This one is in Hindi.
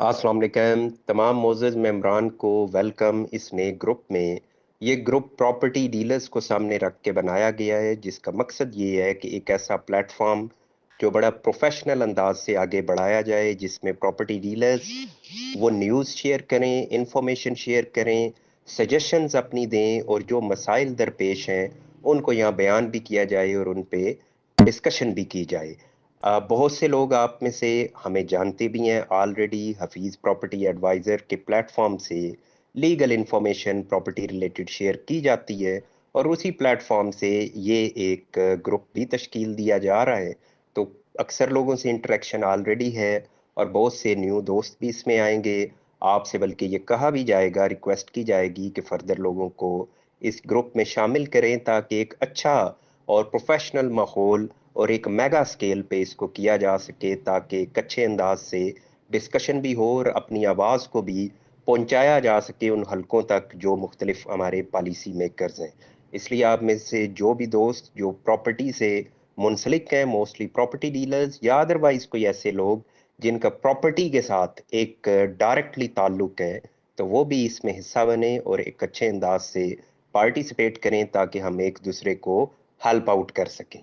अस्सलाम वालेकुम तमाम मोअज़्ज़ज़ मेंबरान को वेलकम इसमें ग्रुप में। ये ग्रुप प्रॉपर्टी डीलर्स को सामने रख के बनाया गया है, जिसका मकसद ये है कि एक ऐसा प्लेटफॉर्म जो बड़ा प्रोफेशनल अंदाज से आगे बढ़ाया जाए, जिसमें प्रॉपर्टी डीलर्स वो न्यूज़ शेयर करें, इंफॉर्मेशन शेयर करें, सजेशंस अपनी दें और जो मसाइल दरपेश हैं उनको यहाँ बयान भी किया जाए और उन पे डिस्कशन भी की जाए। बहुत से लोग आप में से हमें जानते भी हैं ऑलरेडी। हफीज़ प्रॉपर्टी एडवाइज़र के प्लेटफॉर्म से legal information property related share की जाती है और उसी प्लेटफॉर्म से ये एक ग्रुप भी तश्कील दिया जा रहा है। तो अक्सर लोगों से इंटरेक्शन ऑलरेडी है और बहुत से न्यू दोस्त भी इसमें आएंगे। आपसे बल्कि ये कहा भी जाएगा, रिक्वेस्ट की जाएगी कि फर्दर लोगों को इस ग्रुप में शामिल करें ताकि एक अच्छा और प्रोफेशनल माहौल और एक मेगा स्केल पे इसको किया जा सके, ताकि एक अच्छे अंदाज से डिस्कशन भी हो और अपनी आवाज़ को भी पहुंचाया जा सके उन हलकों तक जो मुख्तलिफ हमारे पॉलिसी मेकर्स हैं। इसलिए आप में से जो भी दोस्त जो प्रॉपर्टी से मुंसलिक हैं, मोस्टली प्रॉपर्टी डीलर्स या अदरवाइज कोई ऐसे लोग जिनका प्रॉपर्टी के साथ एक डायरेक्टली ताल्लुक है, तो वो भी इसमें हिस्सा बने और एक अच्छे अंदाज से पार्टिसिपेट करें ताकि हम एक दूसरे को हेल्प आउट कर सकें।